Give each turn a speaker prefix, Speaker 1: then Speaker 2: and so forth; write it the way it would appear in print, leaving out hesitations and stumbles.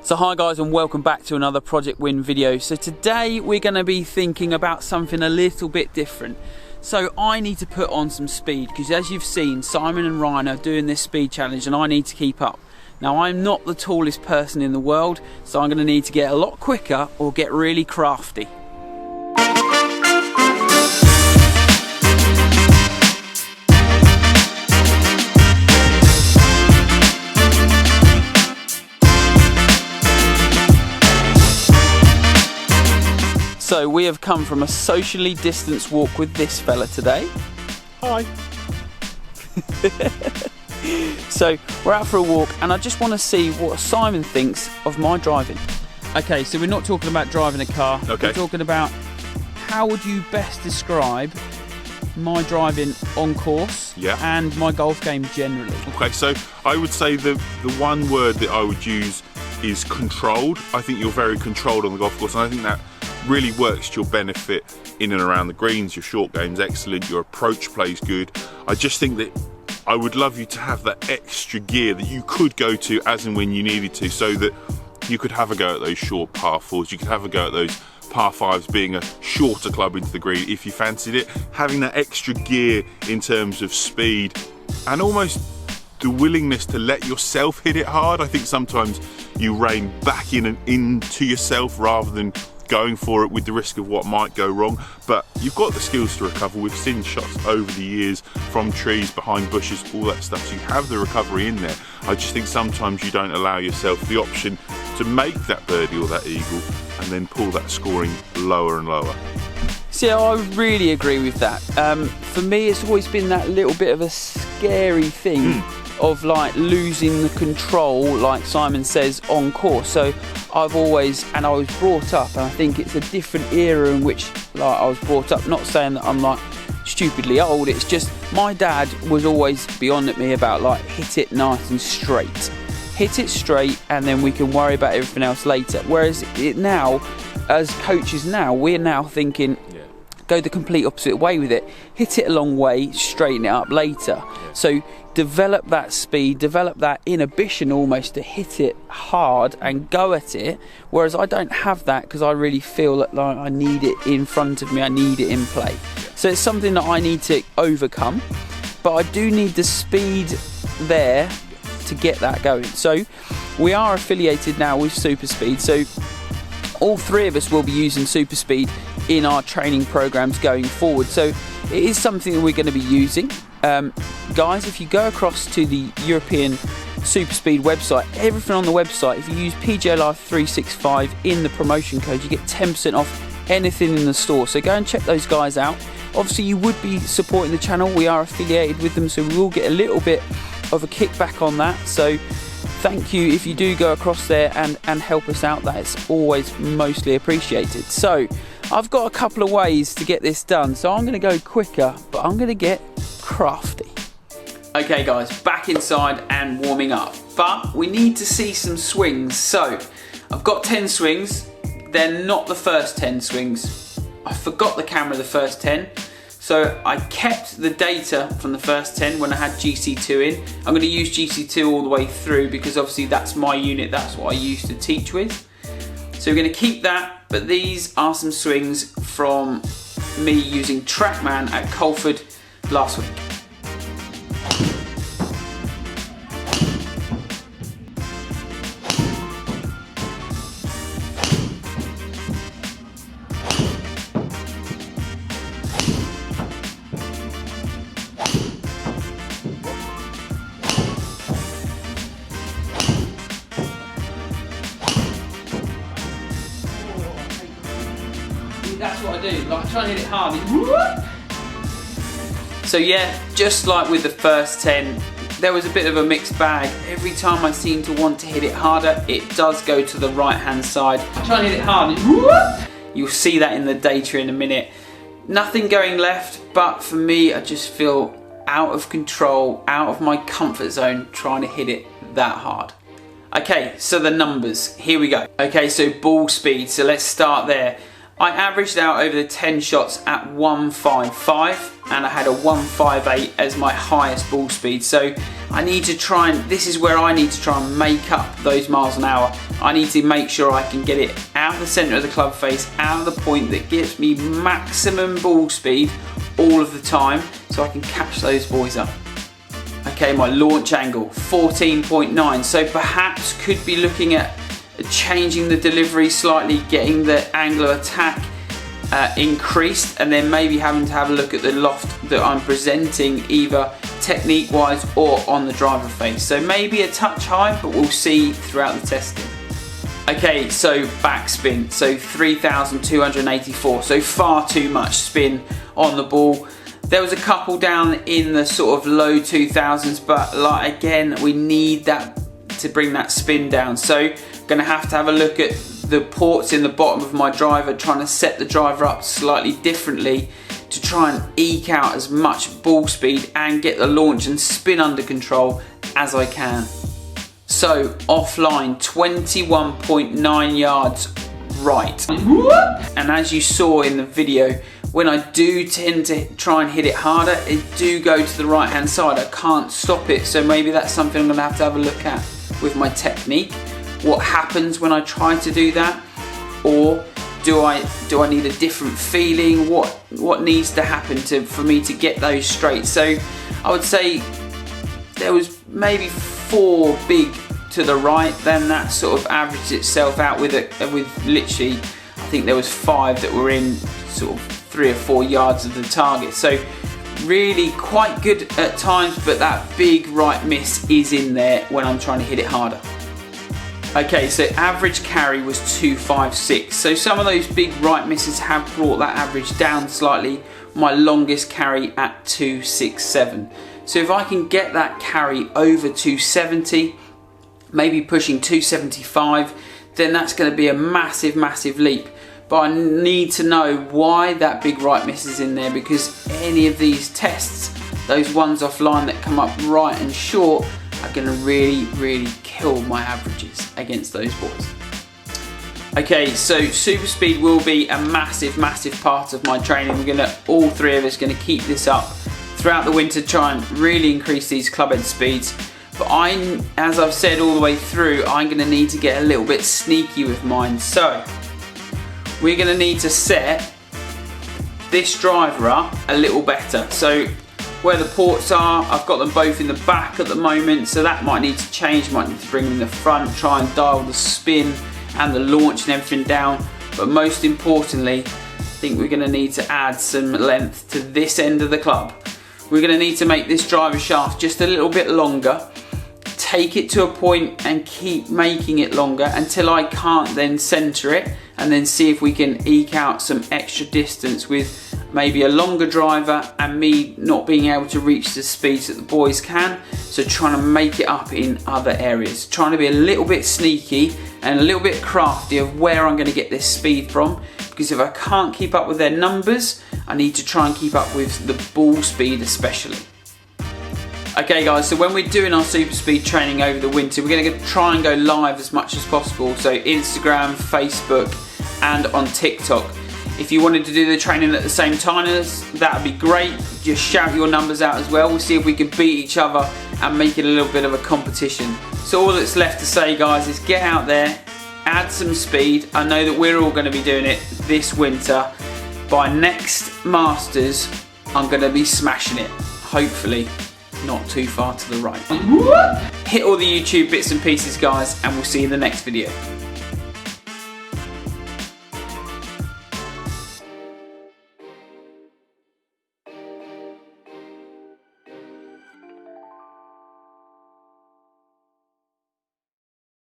Speaker 1: So hi guys, and welcome back to another Project Win video. So today we're going to be thinking about something a little bit different. So I need to put on some speed because, as you've seen, Simon and Ryan are doing this speed challenge and I need to keep up. Now I'm not the tallest person in the world, so I'm going to need to get a lot quicker or get really crafty. So we have come from a socially distanced walk with this fella today.
Speaker 2: Hi.
Speaker 1: So we're out for a walk and I just want to see what Simon thinks of my driving. Okay, so we're not talking about driving a car.
Speaker 2: Okay.
Speaker 1: We're talking about how would you best describe my driving on course and my golf game generally.
Speaker 2: Okay, so I would say the one word that I would use is controlled. I think you're very controlled on the golf course, and I think that really works to your benefit in and around the greens. Your short game's excellent, your approach play's good. I just think that I would love you to have that extra gear that you could go to as and when you needed to, so that you could have a go at those short par fours, you could have a go at those par fives, being a shorter club into the green if you fancied it. Having that extra gear in terms of speed and almost the willingness to let yourself hit it hard. I think sometimes you rein back in and into yourself rather than going for it with the risk of what might go wrong, but you've got the skills to recover. We've seen shots over the years from trees, behind bushes, all that stuff, so you have the recovery in there. I just think sometimes you don't allow yourself the option to make that birdie or that eagle and then pull that scoring lower and lower.
Speaker 1: See, I really agree with that. For me, it's always been that little bit of a scary thing of like losing the control, like Simon says, on course. So I've always, and I was brought up, and I think it's a different era in which like I was brought up, not saying that I'm like stupidly old, it's just my dad was always beyond at me about like hit it nice and straight. Hit it straight and then we can worry about everything else later. Whereas it now, as coaches now, we're now thinking, go the complete opposite way with it. Hit it a long way, straighten it up later. So develop that speed, develop that inhibition almost to hit it hard and go at it. Whereas I don't have that because I really feel that like I need it in front of me, I need it in play. So it's something that I need to overcome, but I do need the speed there to get that going. So we are affiliated now with SuperSpeed. So all three of us will be using SuperSpeed in our training programs going forward. So it is something that we're going to be using. Guys, if you go across to the European SuperSpeed website, everything on the website, if you use PJLife365 in the promotion code, you get 10% off anything in the store. So go and check those guys out. Obviously, you would be supporting the channel. We are affiliated with them, so we will get a little bit of a kickback on that. So thank you if you do go across there and help us out. That is always mostly appreciated. So I've got a couple of ways to get this done. So I'm going to go quicker, but I'm going to get crafty. Okay guys, back inside and warming up. But we need to see some swings. So I've got 10 swings. They're not the first 10 swings. I forgot the camera the first 10. So I kept the data from the first 10 when I had GC2 in. I'm going to use GC2 all the way through because obviously that's my unit, that's what I used to teach with. So we're going to keep that, but these are some swings from me using Trackman at Colford last week. That's what I do, like I try and hit it hard. So yeah, just like with the first 10, there was a bit of a mixed bag. Every time I seem to want to hit it harder, it does go to the right hand side. I try and hit it hard. You'll see that in the data in a minute. Nothing going left, but for me, I just feel out of control, out of my comfort zone, trying to hit it that hard. Okay, so the numbers, here we go. Okay, so ball speed, so let's start there. I averaged out over the 10 shots at 155 and I had a 158 as my highest ball speed. So I need to try and, this is where I need to try and make up those miles an hour. I need to make sure I can get it out of the centre of the club face, out of the point that gives me maximum ball speed all of the time so I can catch those boys up. Okay, my launch angle, 14.9. So perhaps could be looking at changing the delivery slightly, getting the angle of attack increased, and then maybe having to have a look at the loft that I'm presenting, either technique wise or on the driver face. So maybe a touch high, but we'll see throughout the testing. Okay, so backspin, so 3,284, so far too much spin on the ball. There was a couple down in the sort of low 2000s, but like again, we need that to bring that spin down. So going to have a look at the ports in the bottom of my driver, trying to set the driver up slightly differently to try and eke out as much ball speed and get the launch and spin under control as I can. So offline, 21.9 yards right. And as you saw in the video, when I do tend to try and hit it harder, it do go to the right hand side. I can't stop it, so maybe that's something I'm going to have a look at with my technique. What happens when I try to do that, or do I need a different feeling? What needs to happen for me to get those straight? So I would say there was maybe 4 big to the right, then that sort of averaged itself out with literally, I think there was 5 that were in sort of 3 or 4 yards of the target. So really quite good at times, but that big right miss is in there when I'm trying to hit it harder. Okay, so average carry was 256. So some of those big right misses have brought that average down slightly. My longest carry at 267. So if I can get that carry over 270, maybe pushing 275, then that's going to be a massive, massive leap. But I need to know why that big right miss is in there, because any of these tests, those ones offline that come up right and short, are going to really, really kill my averages against those boys. Okay, so super speed will be a massive, massive part of my training. All 3 of us going to keep this up throughout the winter, try and really increase these club head speeds. But as I've said all the way through, I'm going to need to get a little bit sneaky with mine. So we're going to need to set this driver up a little better. So where the ports are, I've got them both in the back at the moment, so that might need to change, might need to bring them in the front, try and dial the spin and the launch and everything down. But most importantly, I think we're going to need to add some length to this end of the club. We're going to need to make this driver shaft just a little bit longer, take it to a point and keep making it longer until I can't then centre it, and then see if we can eke out some extra distance with maybe a longer driver and me not being able to reach the speeds that the boys can. So trying to make it up in other areas, trying to be a little bit sneaky and a little bit crafty of where I'm going to get this speed from, because if I can't keep up with their numbers, I need to try and keep up with the ball speed especially. Okay guys, so when we're doing our super speed training over the winter, we're going to try and go live as much as possible. So Instagram, Facebook and on TikTok. If you wanted to do the training at the same time as, that would be great. Just shout your numbers out as well. We'll see if we can beat each other and make it a little bit of a competition. So all that's left to say guys is get out there, add some speed. I know that we're all going to be doing it this winter. By next Masters, I'm going to be smashing it. Hopefully not too far to the right. Hit all the YouTube bits and pieces guys, and we'll see you in the next video.